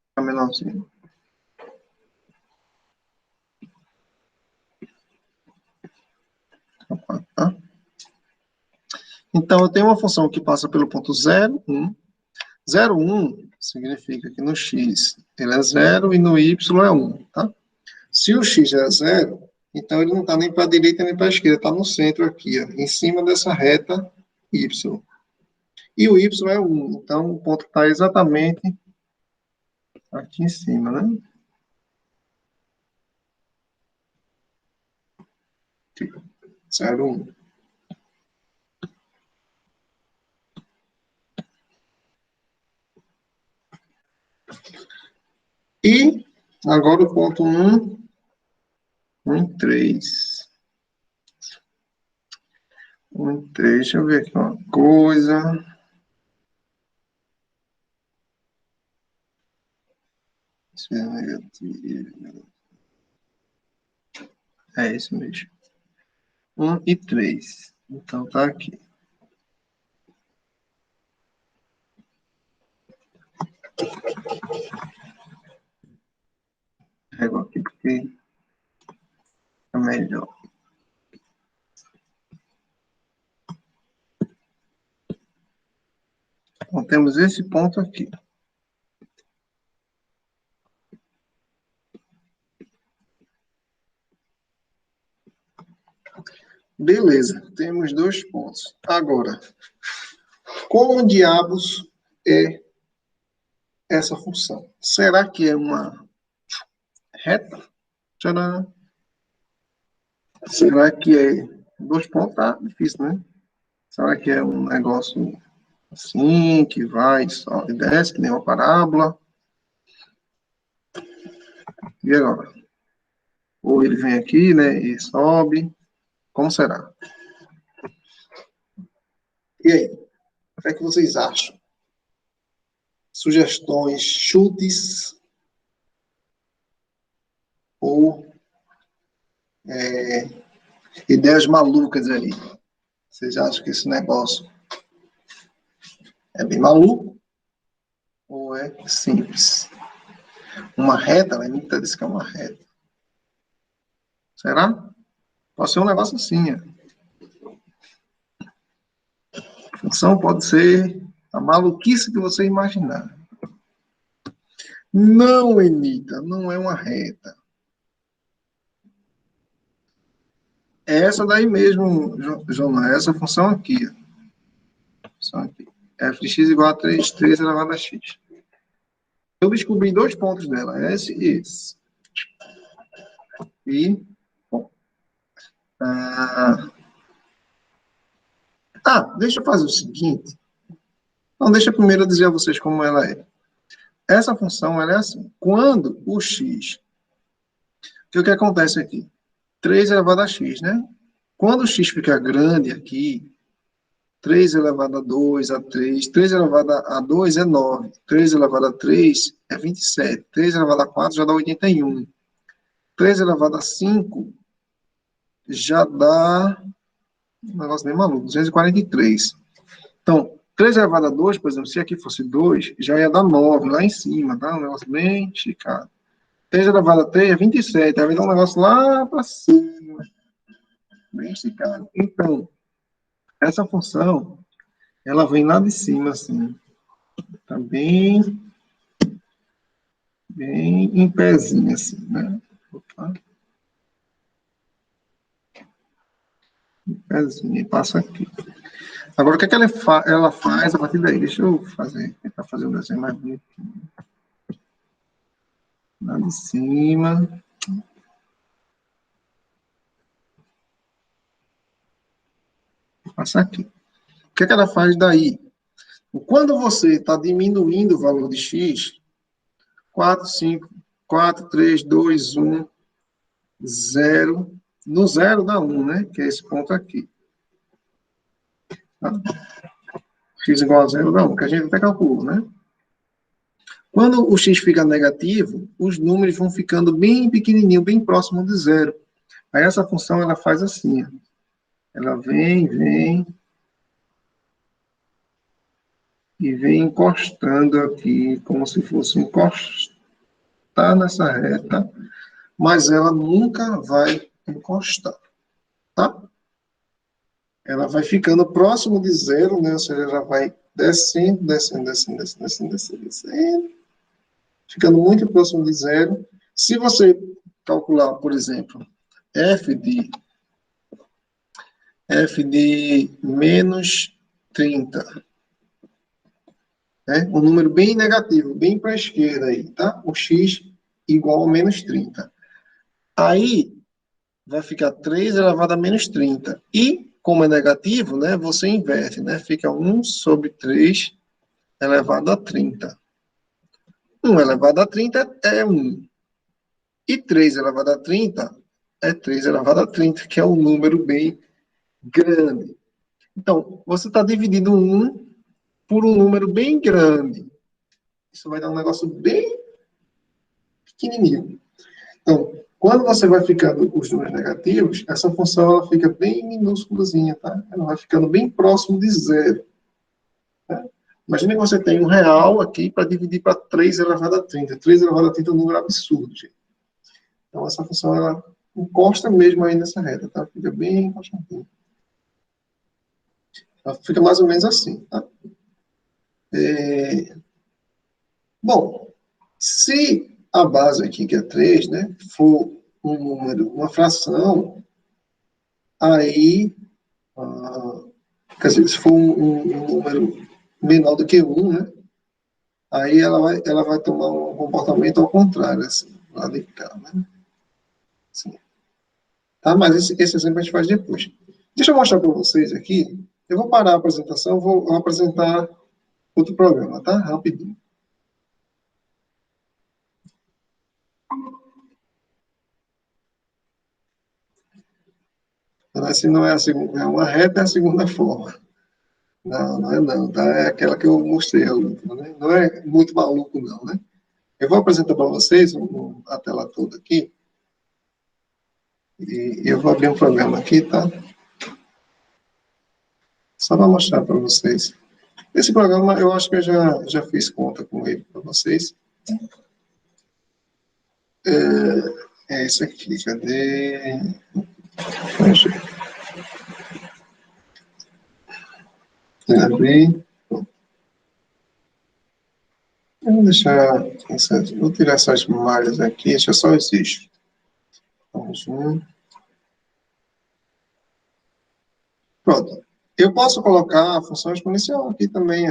Fica menorzinho. Tá? Então, eu tenho uma função que passa pelo ponto 0, 1. 0, 1 significa que no x ele é 0 e no y é 1, tá? Se o x é 0, então ele não está nem para a direita nem para a esquerda, está no centro aqui, ó, em cima dessa reta y. E o y é 1, então o ponto está exatamente aqui em cima, né? 0, 1. E agora o ponto 1, 1 e 3. 1 e 3, deixa eu ver aqui uma coisa. Isso é negativo. É isso mesmo. 1 e 3. Então tá aqui. Pego aqui porque é melhor. Então temos esse ponto aqui. Beleza, temos dois pontos. Agora, como diabos é essa função? Será que é uma reta? Tcharam. Será que é dois pontos? Tá difícil, né? Será que é um negócio assim, que vai, sobe e desce, que nem uma parábola? E agora? Ou ele vem aqui, né, e sobe? Como será? E aí? O que é que vocês acham? Sugestões, chutes ou ideias malucas aí? Vocês acham que esse negócio é bem maluco ou é simples? Uma reta, né? Muita diz que é uma reta. Será? Pode ser um negócio assim. A função pode ser a maluquice que você imaginar. Não, Enita, não é uma reta. É essa daí mesmo, João, é essa função aqui. Função aqui. F de x igual a 3 elevado a x. Eu descobri dois pontos dela, esse e esse. E, bom, deixa eu fazer o seguinte. Não, deixa eu primeiro dizer a vocês como ela é. Essa função, ela é assim. Quando o x... O que acontece aqui? 3 elevado a x, né? Quando o x fica grande aqui, 3 elevado a 2, a 3, 3 elevado a 2 é 9, 3 elevado a 3 é 27, 3 elevado a 4 já dá 81, 3 elevado a 5 já dá um negócio bem maluco, 243. Então, 3 elevado a 2, por exemplo, se aqui fosse 2, já ia dar 9 lá em cima, tá? Um negócio bem esticado. 3 elevado a 3 é 27, aí vai dar um negócio lá para cima, bem esticado. Então, essa função, ela vem lá de cima, assim, tá bem em pezinho, assim, né? Opa. Em pezinho, e passa aqui. Agora, o que é que ela faz a partir daí? Deixa eu tentar fazer um desenho mais bonito. Lá de cima. Passa aqui. O que é que ela faz daí? Quando você está diminuindo o valor de x, 4, 5, 4, 3, 2, 1, 0. No 0 dá 1, né? Que é esse ponto aqui. Tá? X igual a 0 dá 1, que a gente até calculou, né? Quando o x fica negativo, os números vão ficando bem pequenininho, bem próximo de 0. Aí essa função, ela faz assim, ó. Ela vem e vem encostando aqui, como se fosse encostar nessa reta, mas ela nunca vai encostar, tá? Ela vai ficando próximo de 0, né? Ou seja, ela vai descendo, ficando muito próximo de 0. Se você calcular, por exemplo, f de menos 30, né? Um número bem negativo, bem para a esquerda aí, tá? O x igual a menos 30. Aí, vai ficar 3 elevado a menos 30. E, como é negativo, né, você inverte, né? Fica 1 sobre 3 elevado a 30. 1 elevado a 30 é 1. E 3 elevado a 30 é 3 elevado a 30, que é um número bem grande. Então, você está dividindo 1 por um número bem grande. Isso vai dar um negócio bem pequenininho. Então, quando você vai ficando os números negativos, essa função ela fica bem minúsculazinha, tá? Ela vai ficando bem próximo de 0. Tá? Imagina que você tem um real aqui para dividir para 3 elevado a 30. 3 elevado a 30 é um número absurdo, gente. Então, essa função, ela encosta mesmo aí nessa reta, tá? Fica bem encostadinha. Ela fica mais ou menos assim, tá? Bom, se a base aqui, que é 3, né, for um número, uma fração, aí, quer dizer, se for um número menor do que 1, né, aí ela vai tomar um comportamento ao contrário, assim, lá de cá, né? Assim. Tá? Mas esse exemplo a gente faz depois. Deixa eu mostrar para vocês aqui. Eu vou parar a apresentação, vou apresentar outro programa, tá? Rapidinho. Essa não é a segunda, é uma reta, é a segunda forma. Não, não é não, tá? É aquela que eu mostrei a última, né? Não é muito maluco não, né? Eu vou apresentar para vocês a tela toda aqui. E eu vou abrir um programa aqui, tá? Só para mostrar para vocês. Esse programa, eu acho que eu já fiz conta com ele para vocês. É esse aqui, cadê? Abrir. Eu vou deixar. Vou tirar essas malhas aqui, deixa só esses. Vamos ver. Pronto. Eu posso colocar a função exponencial aqui também.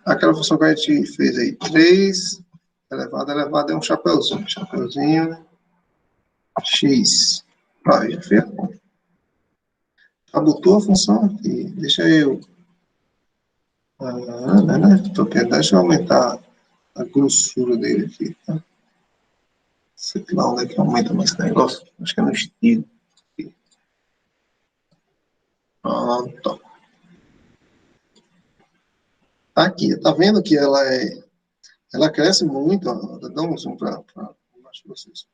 Aquela função que a gente fez aí. 3 elevado é um chapeuzinho. Chapeuzinho x. Vai, já fez. Já botou a função aqui. Deixa eu. Deixa eu aumentar a grossura dele aqui. Tá? Sei lá onde é que aumenta mais esse negócio. Acho que é no estilo. Pronto. Aqui, tá vendo que ela cresce muito, ó, dá um zoom para baixo para vocês.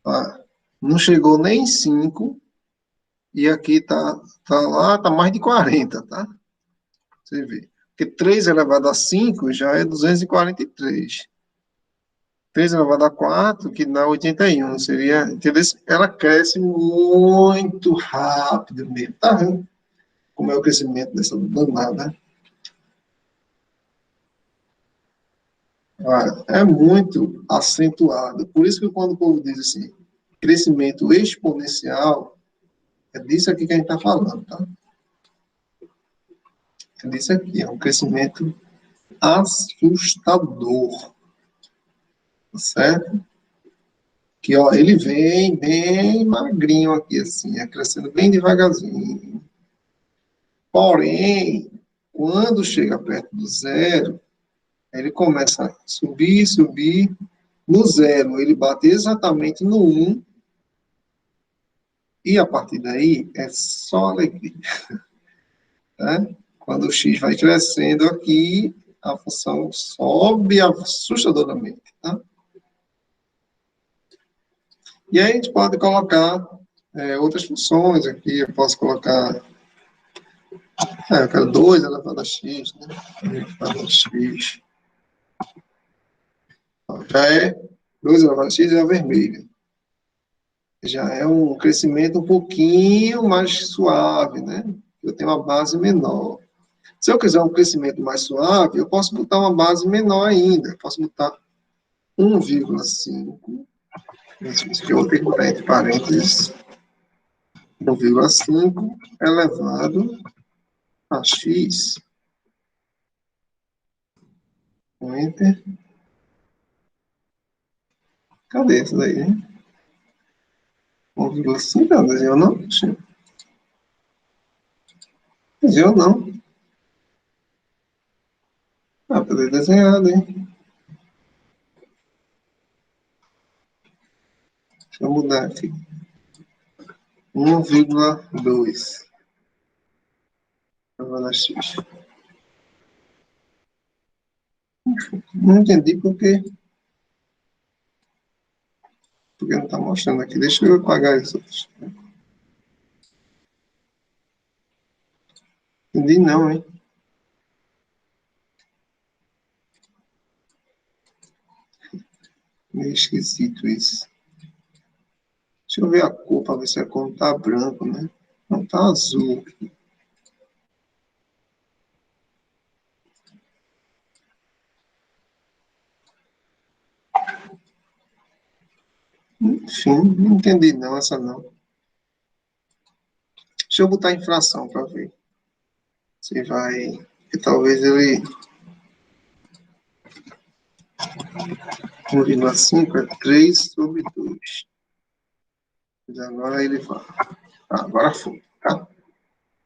Ó, não chegou nem 5, E aqui tá mais de 40, tá? Você vê. Porque 3 elevado a 5 já é 243. 3 elevado a 4, que dá 81. Seria, entendeu? Ela cresce muito rápido mesmo. Tá vendo como é o crescimento dessa danada? Olha, é muito acentuado. Por isso que quando o povo diz assim, crescimento exponencial, é disso aqui que a gente está falando, tá? É disso aqui, é um crescimento assustador, tá certo? Que, ó, ele vem bem magrinho aqui, assim, é crescendo bem devagarzinho. Porém, quando chega perto do zero, ele começa a subir, subir. No zero, ele bate exatamente no 1, e a partir daí é só alegria. Né? Quando o x vai crescendo aqui, a função sobe assustadoramente. Tá? E aí a gente pode colocar outras funções aqui. Eu posso colocar, eu quero 2 elevado a x, né? Elevado a x. Já é 2 elevado a x, é a vermelha. Já é um crescimento um pouquinho mais suave, né? Eu tenho uma base menor. Se eu quiser um crescimento mais suave, eu posso botar uma base menor ainda. Eu posso botar 1,5. Isso que eu vou ter que botar entre parênteses. 1,5 elevado a x. Enter. Cadê isso daí, hein? 1,5, não desenhou não? Desenhou não. Ah, poderia desenhado, hein? Deixa eu mudar aqui. 1,2 elevado a x. Não entendi porque não está mostrando aqui. Deixa eu apagar isso. Entendi não, hein? Meio esquisito isso. Deixa eu ver a cor para ver se a cor não tá branco, né? Não tá azul. Enfim, não entendi não, essa não. Deixa eu botar em fração para ver. Se vai. Que talvez ele. 1,5 é 3 sobre 2. Mas agora ele vai. Agora foi, tá?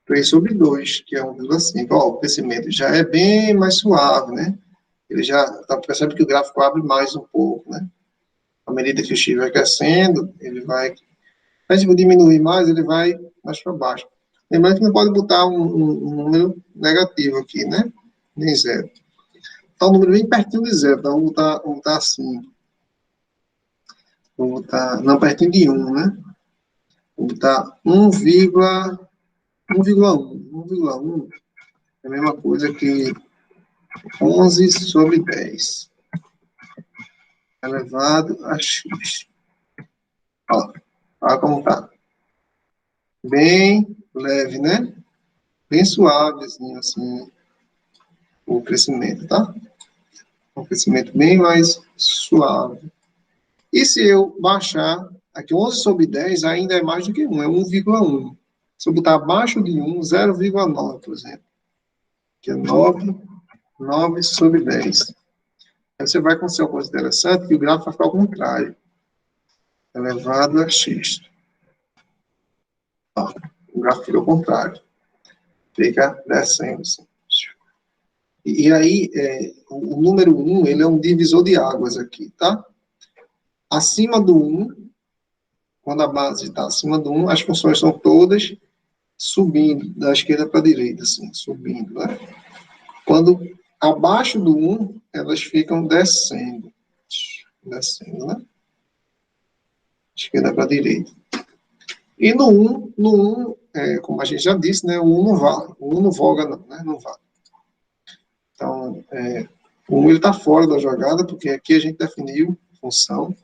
3 sobre 2, que é 1,5. Ó, o crescimento já é bem mais suave, né? Ele já percebe que o gráfico abre mais um pouco, né? À medida que o X vai crescendo, ele vai. Mas se diminuir mais, ele vai mais para baixo. Lembrando que não pode botar um número negativo aqui, né? Nem zero. Está um número bem pertinho de zero, então vamos botar assim. Vamos botar, não, pertinho de 1, né? Vamos botar 1,1. 1,1 é a mesma coisa que 11 sobre 10 elevado a x. Olha como está. Bem leve, né? Bem suavezinho, assim, o crescimento, tá? Um crescimento bem mais suave. E se eu baixar, aqui 11 sobre 10 ainda é mais do que 1, é 1,1. Se eu botar abaixo de 1, 0,9, por exemplo, que é 9 sobre 10. Aí você vai acontecer uma coisa interessante, que o gráfico vai ficar ao contrário. Elevado a x. Ó, o gráfico fica ao contrário. Fica descendo assim. E aí, o número 1, ele é um divisor de águas aqui, tá? Acima do 1, quando a base está acima do 1, as funções são todas subindo, da esquerda para a direita, assim, subindo, né? Quando abaixo do 1, elas ficam descendo, né? Esquerda para a direita. E no 1 como a gente já disse, né, o 1 não vale. O 1 não voga, não, né? Não vale. Então, o 1 está fora da jogada, porque aqui a gente definiu função.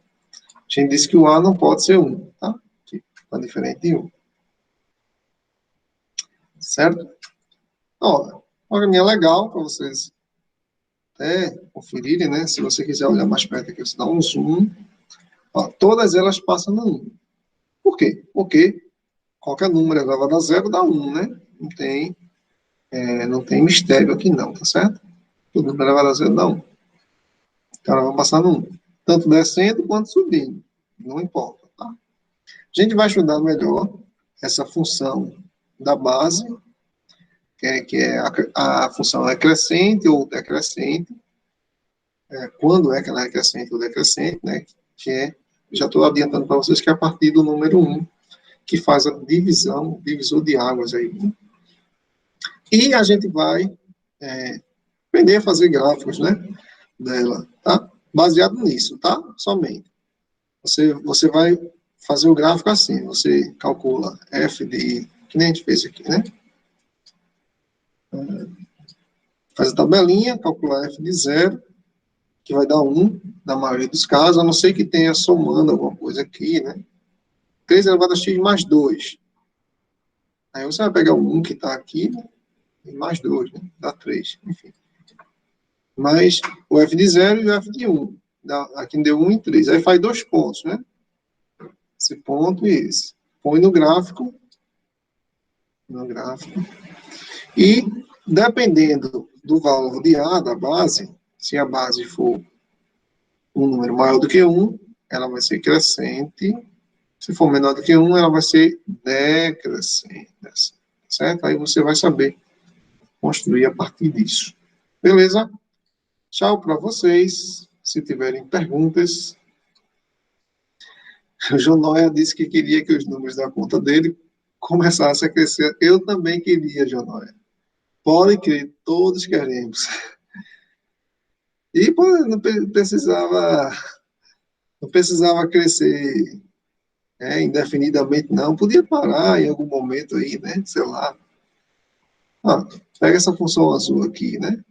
A gente disse que o A não pode ser 1, tá? Está diferente de 1. Certo? Ó, um programinha legal para vocês até conferirem, né? Se você quiser olhar mais perto aqui, você dá um zoom. Ó, todas elas passam no 1. Por quê? Porque qualquer número elevado a zero dá 1, né? Não tem mistério aqui não, tá certo? Todo número elevado a zero dá 1. Então, ela vai passar no 1. Tanto descendo quanto subindo. Não importa, tá? A gente vai estudar melhor essa função da base, que é a função é crescente ou decrescente. Quando é que ela é crescente ou decrescente, né? Já estou adiantando para vocês que é a partir do número 1, que faz a divisor de águas aí. E a gente vai aprender a fazer gráficos, né? Dela, tá? Baseado nisso, tá? Somente. Você vai fazer o gráfico assim, você calcula f de, que nem a gente fez aqui, né? Faz a tabelinha, calcula f de 0, que vai dar 1, na maioria dos casos, a não ser que tenha somando alguma coisa aqui, né? 3 elevado a x mais 2. Aí você vai pegar o 1 que está aqui, né? E mais 2, né? Dá 3, enfim. Mas o f de 0 e o f de 1. Aqui deu 1 e 3. Aí faz 2 pontos, né? Esse ponto e esse. Põe no gráfico. E, dependendo do valor de A, da base, se a base for um número maior do que 1, ela vai ser crescente. Se for menor do que 1, ela vai ser decrescente. Certo? Aí você vai saber construir a partir disso. Beleza? Tchau para vocês. Se tiverem perguntas. O João Noia disse que queria que os números da conta dele começassem a crescer. Eu também queria, João Noia. Pode crer, todos queremos. E pô, não precisava crescer indefinidamente, não. Podia parar em algum momento aí, né? Sei lá. Ah, pega essa função azul aqui, né?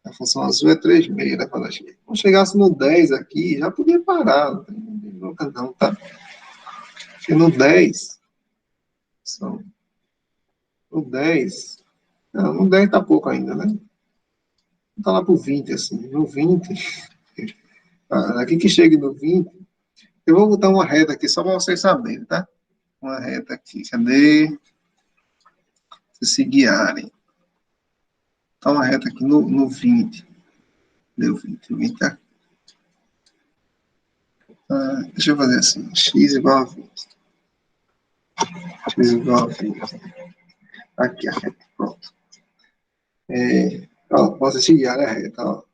A função azul é 3,6, né? Quando chegasse no 10 aqui, já podia parar. Não tem nunca não, tá? Porque no 10, são, no 10, não, no 10 tá pouco ainda, né? Tá lá pro 20, assim. No 20, aqui que chegue no 20, eu vou botar uma reta aqui só para vocês saberem, tá? Uma reta aqui, cadê? Se guiarem. Tá uma reta aqui no 20. Deu 20. 20 tá? Deixa eu fazer assim. X igual a 20. X igual a 20. Aqui a reta. Pronto. Vocês se guiarem a reta. Ó.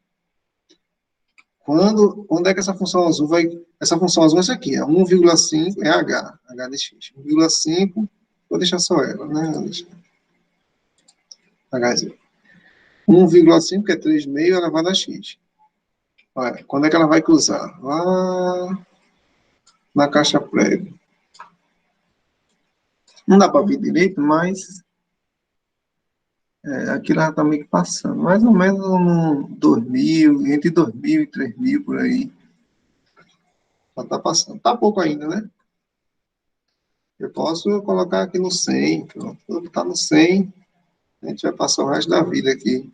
Quando é que essa função azul vai... Essa função azul é essa aqui. É 1,5 é H. H de X. 1,5. Vou deixar só ela, né? H 1,5, que é 3,5 elevado a X. Olha, quando é que ela vai cruzar? Lá na caixa prévia. Não dá para ver direito, mas aqui ela está meio que passando. Mais ou menos no 2.000, entre 2.000 e 3.000 por aí. Ela está passando. Está pouco ainda, né? Eu posso colocar aqui no 100. Pronto. Quando está no 100, a gente vai passar o resto da vida aqui.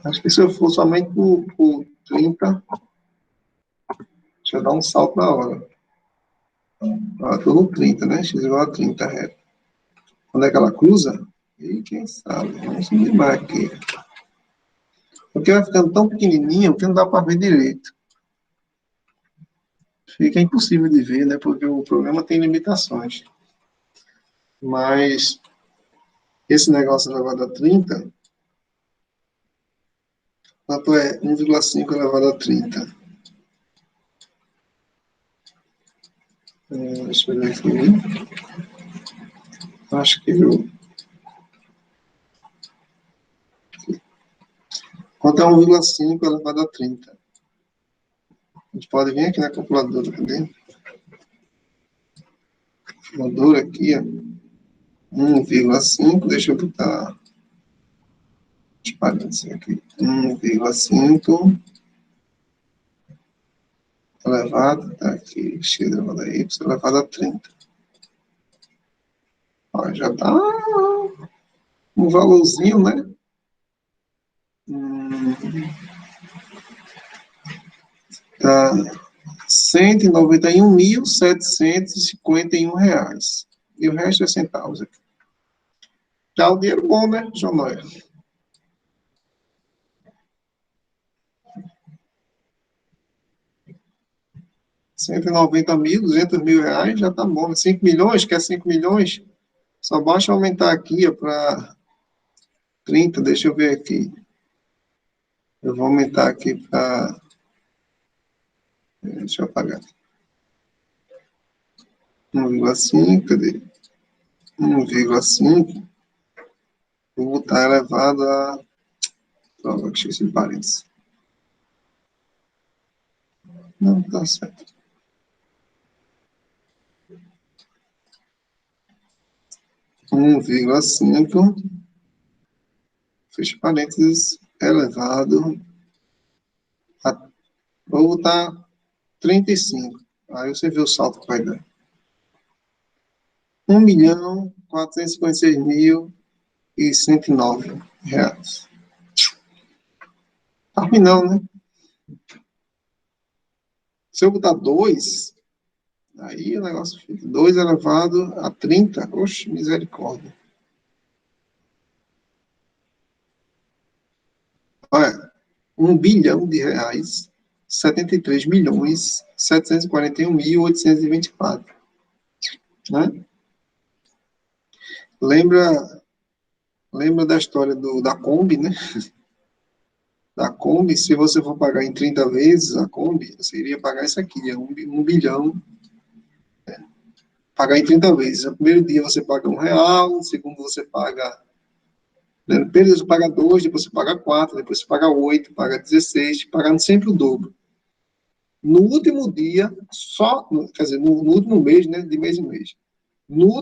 Acho que se eu for somente por 30, deixa eu dar um salto na hora. Estou no 30, né? X igual a 30 reto. Quando é que ela cruza? E quem sabe? Vamos subir mais aqui. Porque vai ficando tão pequenininho que não dá para ver direito. Fica impossível de ver, né? Porque o programa tem limitações. Mas esse negócio elevado a 30, quanto é 1,5 elevado a 30? Deixa eu ver aqui. Acho que eu... Quanto é 1,5 elevado a 30? A gente pode vir aqui na calculadora, cadê? Moldura aqui, ó. 1,5, deixa eu botar os parênteses aqui. 1,5 elevado, tá aqui, x elevado a y elevado a 30. Ó, já dá um valorzinho, né? Tá R$ 191.751. E o resto é centavos aqui. Já o dinheiro bom, né, João Noé? R$ 190.000, R$ 200.000, já tá bom. 5 milhões, quer 5 milhões? Só basta aumentar aqui para 30, deixa eu ver aqui. Eu vou aumentar aqui para... Deixa eu apagar. 1,5, cadê? 1,5. Vou botar elevado a... Prova que esqueci de parênteses. Não, tá certo. 1,5, fecha parênteses, elevado a... Vou botar 35. Aí você vê o salto que vai dar. R$ 1.456.109. Tá ruim não, né? Se eu botar 2, aí o negócio fica 2 elevado a 30. Oxe, misericórdia. Olha, R$ 1 bilhão, 73.741.824. Né? Lembra da história da Kombi, né? Da Kombi, se você for pagar em 30 vezes a Kombi, você iria pagar isso aqui, é 1 bilhão. Pagar em 30 vezes. No primeiro dia você paga R$ 1, no segundo você paga... No primeiro dia você paga 2, depois você paga 4, depois você paga 8, paga 16, pagando sempre o dobro. No último dia, quer dizer, no último mês, né, de mês em mês,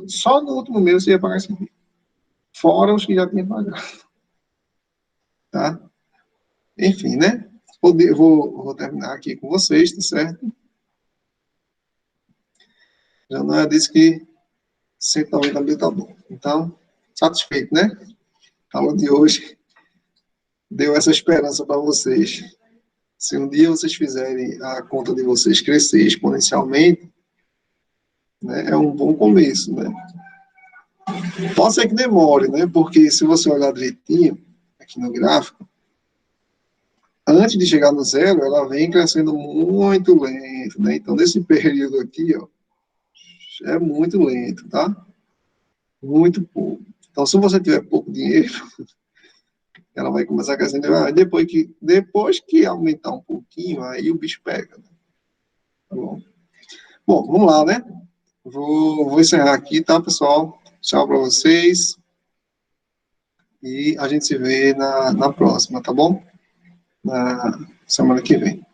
só no último mês você ia pagar isso aqui. Fora os que já tinha pagado. Tá? Enfim, né? Vou terminar aqui com vocês, tá certo? Já não disse que 190 mil tá bom. Então, satisfeito, né? A aula de hoje deu essa esperança para vocês. Se um dia vocês fizerem a conta de vocês crescer exponencialmente, né, é um bom começo, né? Pode ser que demore, né? Porque se você olhar direitinho aqui no gráfico, antes de chegar no zero, ela vem crescendo muito lento, né? Então, nesse período aqui, ó, é muito lento, tá? Muito pouco. Então, se você tiver pouco dinheiro, ela vai começar a crescer. Depois que aumentar um pouquinho, aí o bicho pega. Né? Tá bom? Bom, vamos lá, né? Vou encerrar aqui, tá, pessoal? Tchau para vocês. E a gente se vê na próxima, tá bom? Na semana que vem.